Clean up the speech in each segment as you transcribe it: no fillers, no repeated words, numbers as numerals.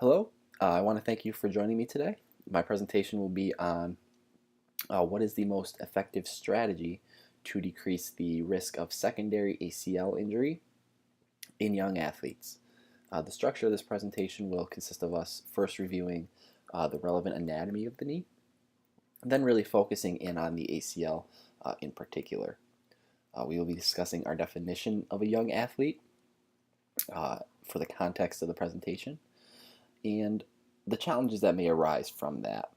Hello, I want to thank you for joining me today. My presentation will be on what is the most effective strategy to decrease the risk of secondary ACL injury in young athletes. The structure of this presentation will consist of us first reviewing the relevant anatomy of the knee, then really focusing in on the ACL in particular. We will be discussing our definition of a young athlete for the context of the presentation, and the challenges that may arise from that.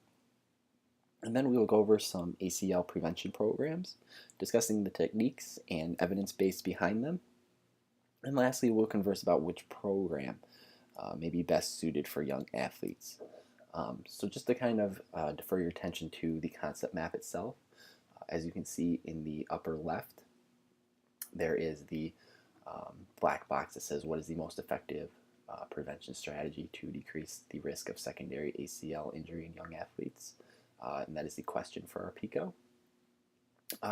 And then we will go over some ACL prevention programs, discussing the techniques and evidence base behind them. And lastly, we'll converse about which program may be best suited for young athletes. So just to kind of defer your attention to the concept map itself, as you can see in the upper left, there is the black box that says what is the most effective prevention strategy to decrease the risk of secondary ACL injury in young athletes. And that is the question for our PICO.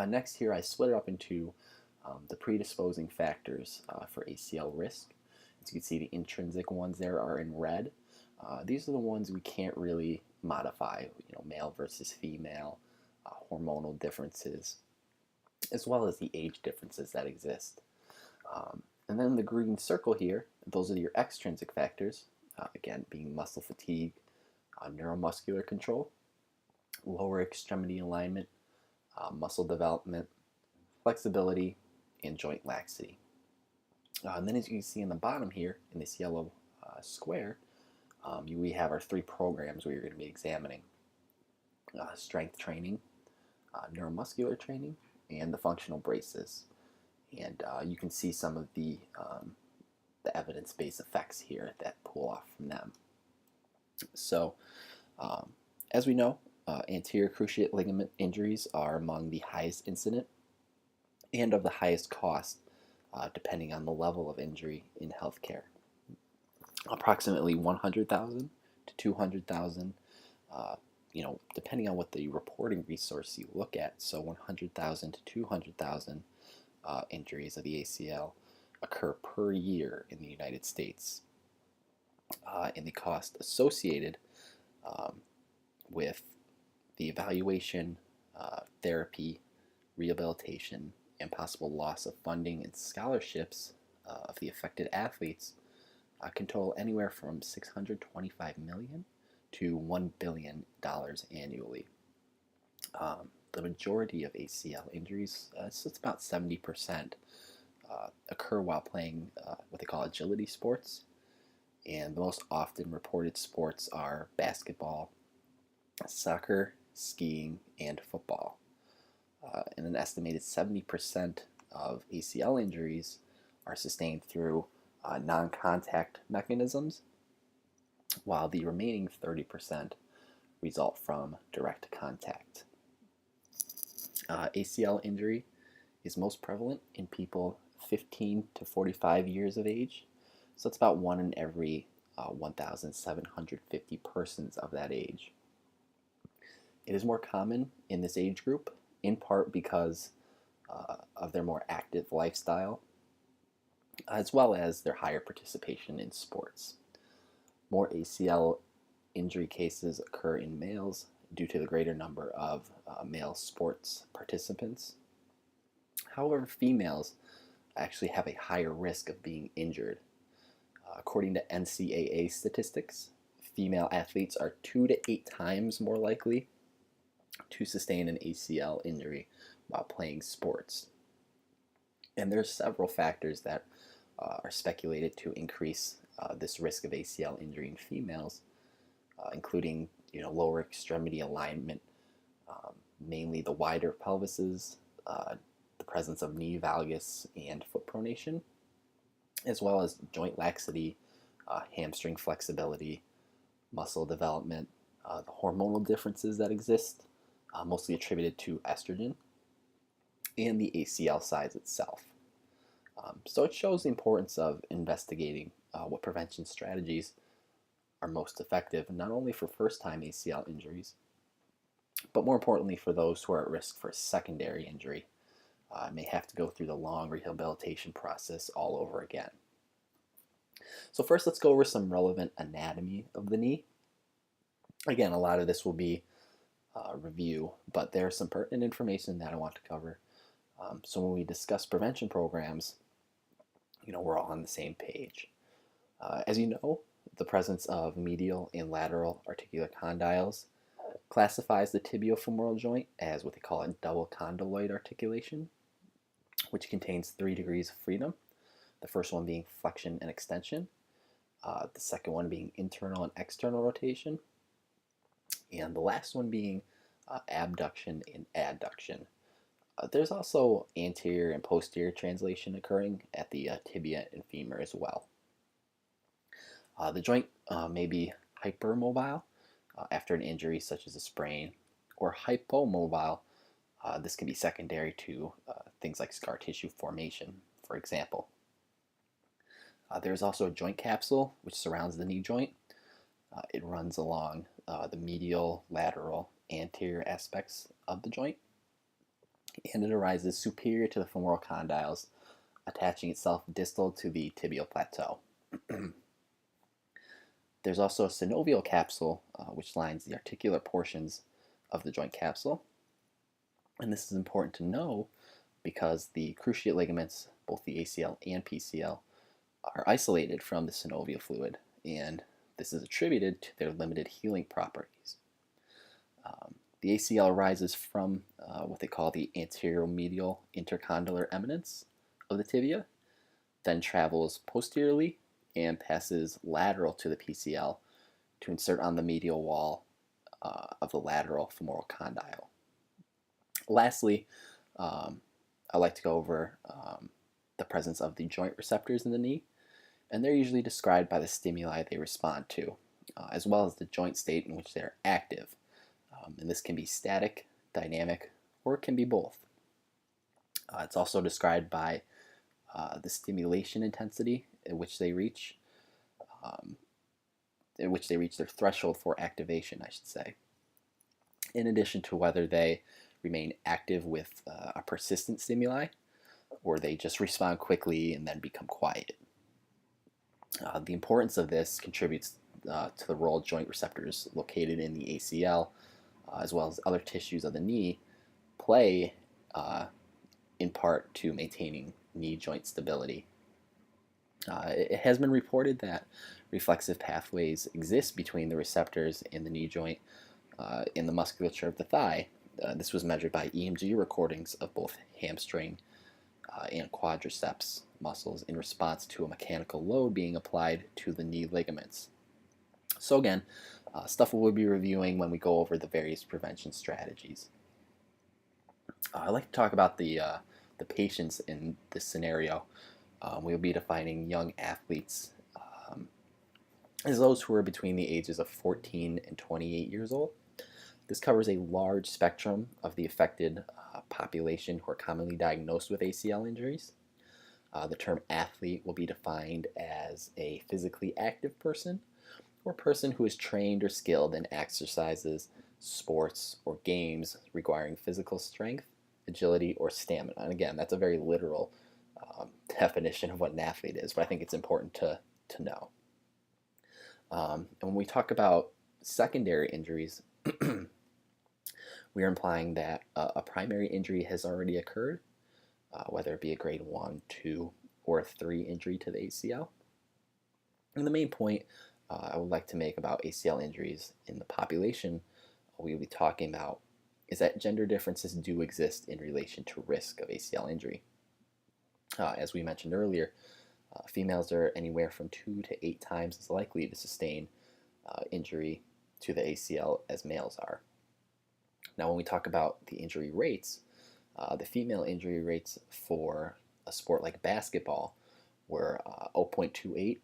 Next here, I split it up into the predisposing factors for ACL risk. As you can see, the intrinsic ones there are in red. These are the ones we can't really modify, male versus female, hormonal differences, as well as the age differences that exist. And then the green circle here, those are your extrinsic factors, again, being muscle fatigue, neuromuscular control, lower extremity alignment, muscle development, flexibility, and joint laxity. And then as you can see in the bottom here, in this yellow square, we have our three programs we are going to be examining. Strength training, neuromuscular training, and the functional braces. And you can see some of the evidence-based effects here that pull off from them. So, as we know, anterior cruciate ligament injuries are among the highest incident and of the highest cost, depending on the level of injury in healthcare. Approximately 100,000 to 200,000, depending on what the reporting resource you look at. So 100,000 to 200,000 injuries of the ACL occur per year in the United States. And the cost associated with the evaluation, therapy, rehabilitation, and possible loss of funding and scholarships of the affected athletes can total anywhere from $625 million to $1 billion annually. The majority of ACL injuries, so it's about 70%, occur while playing what they call agility sports. And the most often reported sports are basketball, soccer, skiing, and football. And an estimated 70% of ACL injuries are sustained through non-contact mechanisms, while the remaining 30% result from direct contact. ACL injury is most prevalent in people 15 to 45 years of age, so it's about 1 in every 1,750 persons of that age. It is more common in this age group, in part because of their more active lifestyle, as well as their higher participation in sports. More ACL injury cases occur in males due to the greater number of male sports participants. However, females actually have a higher risk of being injured. According to NCAA statistics, female athletes are 2 to 8 times more likely to sustain an ACL injury while playing sports. And there's several factors that are speculated to increase this risk of ACL injury in females, including lower extremity alignment, mainly the wider pelvises, the presence of knee valgus and foot pronation, as well as joint laxity, hamstring flexibility, muscle development, the hormonal differences that exist, mostly attributed to estrogen, and the ACL size itself. So it shows the importance of investigating what prevention strategies are most effective, not only for first-time ACL injuries, but more importantly for those who are at risk for secondary injury, may have to go through the long rehabilitation process all over again. So first, let's go over some relevant anatomy of the knee. Again, a lot of this will be review, but there's some pertinent information that I want to cover. So when we discuss prevention programs, we're all on the same page. As you know, the presence of medial and lateral articular condyles classifies the tibiofemoral joint as what they call a double condyloid articulation, which contains 3 degrees of freedom. The first one being flexion and extension, the second one being internal and external rotation, and the last one being abduction and adduction. There's also anterior and posterior translation occurring at the tibia and femur as well. The joint may be hypermobile after an injury such as a sprain, or hypomobile. This can be secondary to things like scar tissue formation, for example. There's also a joint capsule which surrounds the knee joint. It runs along the medial, lateral, anterior aspects of the joint, and it arises superior to the femoral condyles, attaching itself distal to the tibial plateau. There's also a synovial capsule, which lines the articular portions of the joint capsule. And this is important to know because the cruciate ligaments, both the ACL and PCL, are isolated from the synovial fluid, and this is attributed to their limited healing properties. The ACL arises from what they call the anteromedial intercondylar eminence of the tibia, then travels posteriorly and passes lateral to the PCL to insert on the medial wall of the lateral femoral condyle. Lastly, I like to go over the presence of the joint receptors in the knee, and they're usually described by the stimuli they respond to, as well as the joint state in which they're active. And this can be static, dynamic, or it can be both. It's also described by the stimulation intensity at which they reach, their threshold for activation, I should say. In addition to whether they remain active with a persistent stimuli, or they just respond quickly and then become quiet. The importance of this contributes to the role joint receptors located in the ACL, as well as other tissues of the knee, play in part to maintaining knee joint stability. It has been reported that reflexive pathways exist between the receptors and the knee joint in the musculature of the thigh. This was measured by EMG recordings of both hamstring and quadriceps muscles in response to a mechanical load being applied to the knee ligaments. So again, stuff we'll be reviewing when we go over the various prevention strategies. I'd like to talk about the patients in this scenario. We'll be defining young athletes as those who are between the ages of 14 and 28 years old. This covers a large spectrum of the affected population who are commonly diagnosed with ACL injuries. The term athlete will be defined as a physically active person or person who is trained or skilled in exercises, sports, or games requiring physical strength, agility, or stamina. And again, that's a very literal definition of what an athlete is, but I think it's important to know. And when we talk about secondary injuries, we are implying that a primary injury has already occurred, whether it be a grade 1, 2, or a 3 injury to the ACL. And the main point I would like to make about ACL injuries in the population we'll be talking about is that gender differences do exist in relation to risk of ACL injury. As we mentioned earlier, females are anywhere from 2 to 8 times as likely to sustain injury to the ACL as males are. Now, when we talk about the injury rates, the female injury rates for a sport like basketball were 0.28,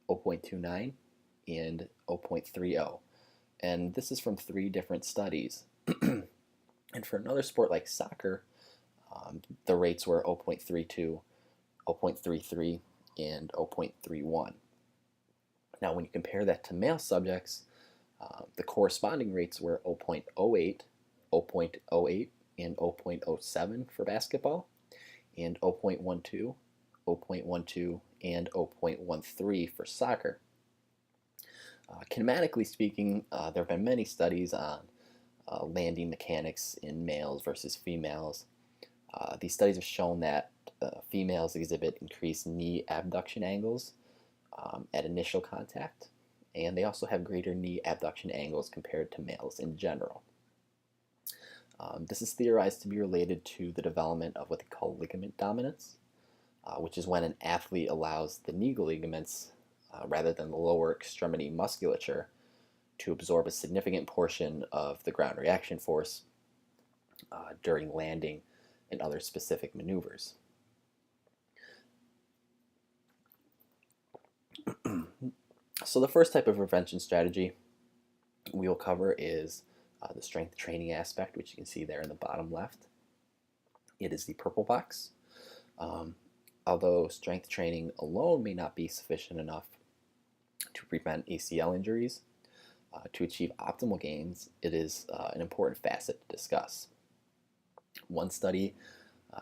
0.29, and 0.30. And this is from 3 different studies. And for another sport like soccer, the rates were 0.32, 0.33, and 0.31. Now, when you compare that to male subjects, the corresponding rates were 0.08, 0.08, and 0.07 for basketball, and 0.12, 0.12, and 0.13 for soccer. Kinematically speaking, there have been many studies on landing mechanics in males versus females. These studies have shown that females exhibit increased knee abduction angles at initial contact, and they also have greater knee abduction angles compared to males in general. This is theorized to be related to the development of what they call ligament dominance, which is when an athlete allows the knee ligaments, rather than the lower extremity musculature, to absorb a significant portion of the ground reaction force during landing and other specific maneuvers. So the first type of prevention strategy we will cover is the strength training aspect, which you can see there in the bottom left. It is the purple box. Although strength training alone may not be sufficient enough to prevent ACL injuries, to achieve optimal gains, it is an important facet to discuss. One study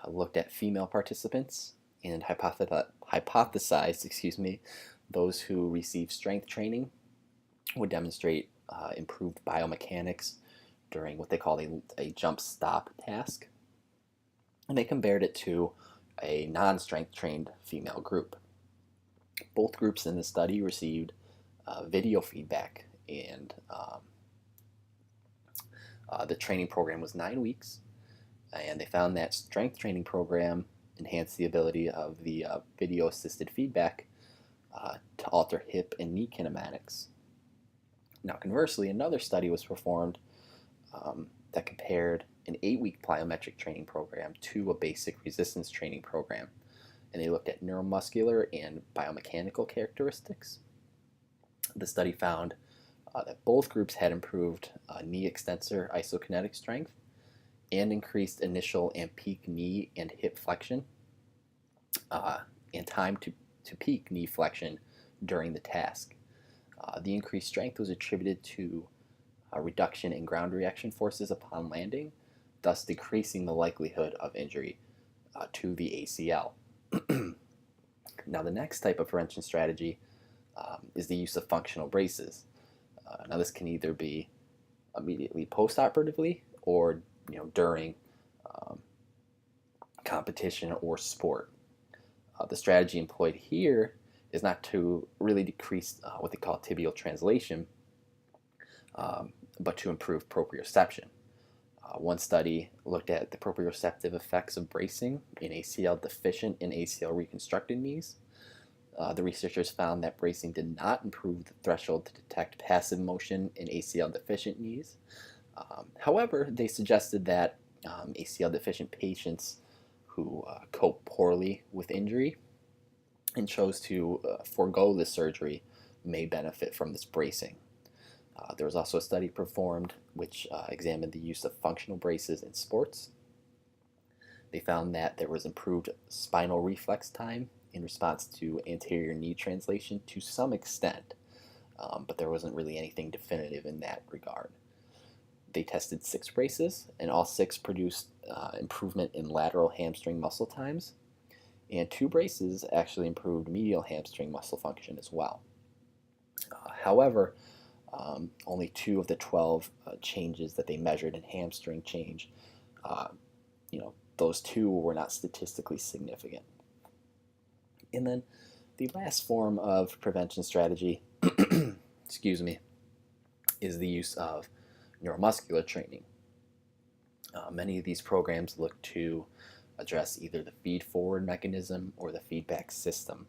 looked at female participants and hypothesized, those who received strength training would demonstrate improved biomechanics during what they call a jump stop task. And they compared it to a non-strength trained female group. Both groups in the study received video feedback, and the training program was 9 weeks, and they found that strength training program enhanced the ability of the video assisted feedback to alter hip and knee kinematics. Now conversely, another study was performed that compared an 8-week plyometric training program to a basic resistance training program, and they looked at neuromuscular and biomechanical characteristics. The study found that both groups had improved knee extensor isokinetic strength and increased initial and peak knee and hip flexion, and time to peak knee flexion during the task. The increased strength was attributed to a reduction in ground reaction forces upon landing, thus decreasing the likelihood of injury to the ACL. Now the next type of prevention strategy is the use of functional braces. Now this can either be immediately post-operatively or during competition or sport. The strategy employed here is not to really decrease what they call tibial translation, but to improve proprioception. One study looked at the proprioceptive effects of bracing in ACL deficient and ACL reconstructed knees. The researchers found that bracing did not improve the threshold to detect passive motion in ACL deficient knees. However, they suggested that ACL deficient patients who cope poorly with injury and chose to forego the surgery may benefit from this bracing. There was also a study performed which examined the use of functional braces in sports. They found that there was improved spinal reflex time in response to anterior knee translation to some extent, but there wasn't really anything definitive in that regard. They tested 6 braces, and all 6 produced improvement in lateral hamstring muscle times, and 2 braces actually improved medial hamstring muscle function as well. However, only 2 of the 12 changes that they measured in hamstring change, those 2 were not statistically significant. And then the last form of prevention strategy, is the use of neuromuscular training. Many of these programs look to address either the feed-forward mechanism or the feedback system.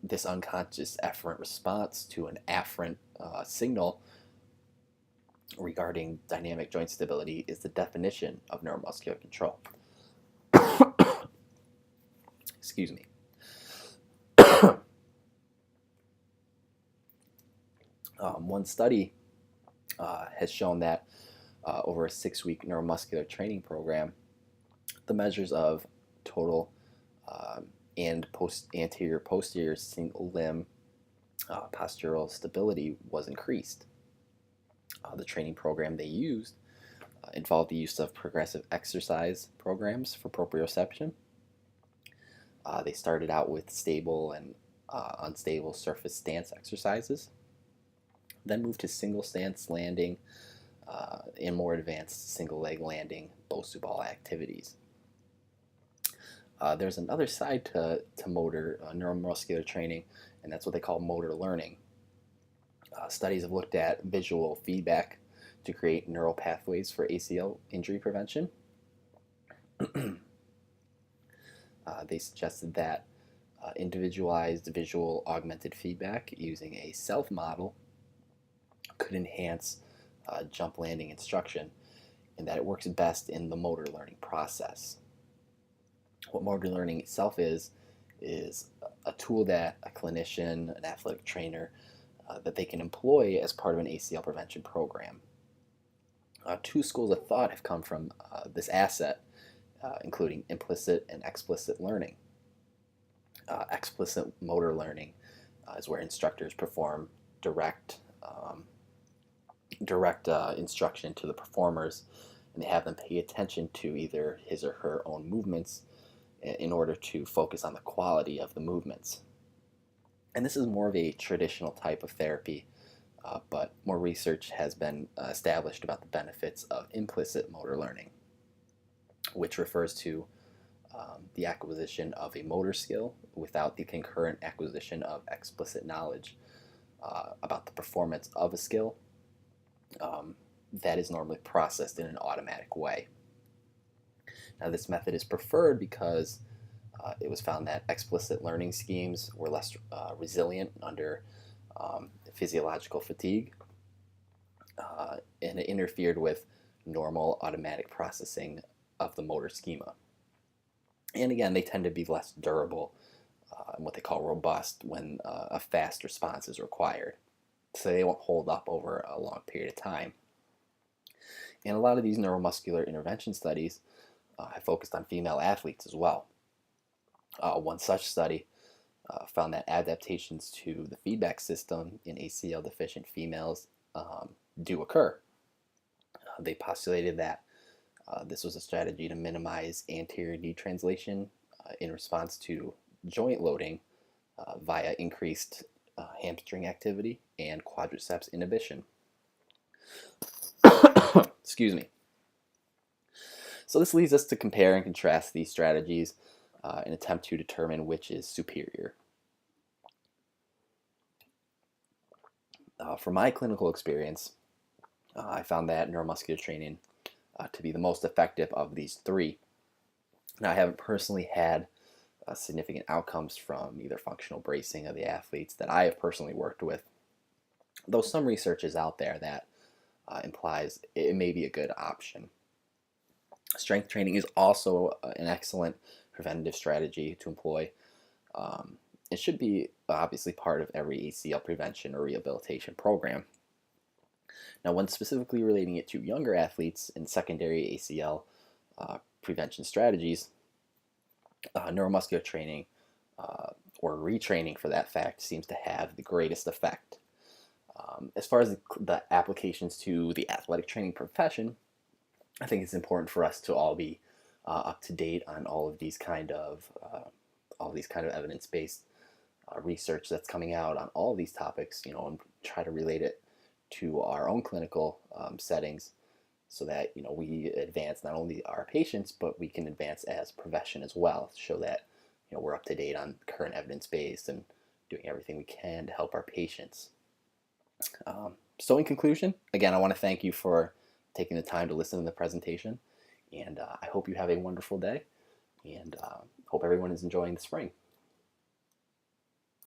This unconscious efferent response to an afferent signal regarding dynamic joint stability is the definition of neuromuscular control. Excuse me. One study has shown that over a 6-week neuromuscular training program, the measures of total and anterior posterior single limb postural stability was increased. The training program they used involved the use of progressive exercise programs for proprioception. They started out with stable and unstable surface stance exercises, then moved to single stance landing and more advanced single leg landing Bosu ball activities. There's another side to motor neuromuscular training, and that's what they call motor learning. Studies have looked at visual feedback to create neural pathways for ACL injury prevention. They suggested that individualized visual augmented feedback using a self model could enhance jump landing instruction, and that it works best in the motor learning process. What motor learning itself is a tool that a clinician, an athletic trainer, that they can employ as part of an ACL prevention program. Two schools of thought have come from this asset, including implicit and explicit learning. Explicit motor learning is where instructors perform direct instruction to the performers, and they have them pay attention to either his or her own movements in order to focus on the quality of the movements. And this is more of a traditional type of therapy, but more research has been established about the benefits of implicit motor learning, which refers to the acquisition of a motor skill without the concurrent acquisition of explicit knowledge about the performance of a skill that is normally processed in an automatic way. Now, this method is preferred because it was found that explicit learning schemes were less resilient under physiological fatigue, and it interfered with normal automatic processing of the motor schema. And again, they tend to be less durable and what they call robust when a fast response is required. So they won't hold up over a long period of time. And a lot of these neuromuscular intervention studies have focused on female athletes as well. One such study found that adaptations to the feedback system in ACL deficient females do occur. They postulated that this was a strategy to minimize anterior knee translation in response to joint loading via increased hamstring activity and quadriceps inhibition. Excuse me. So this leads us to compare and contrast these strategies and attempt to determine which is superior. From my clinical experience, I found that neuromuscular training to be the most effective of these three. Now, I haven't personally had significant outcomes from either functional bracing of the athletes that I have personally worked with, though some research is out there that implies it may be a good option. Strength training is also an excellent preventative strategy to employ. It should be obviously part of every ACL prevention or rehabilitation program. Now, when specifically relating it to younger athletes in secondary ACL prevention strategies, neuromuscular training or retraining for that fact seems to have the greatest effect. As far as the applications to the athletic training profession, I think it's important for us to all be up to date on all of these kind of evidence-based research that's coming out on all of these topics, and try to relate it to our own clinical settings, so that we advance not only our patients, but we can advance as a profession as well, to show that we're up to date on current evidence-based and doing everything we can to help our patients. So in conclusion, again, I want to thank you for taking the time to listen to the presentation, and I hope you have a wonderful day, and hope everyone is enjoying the spring.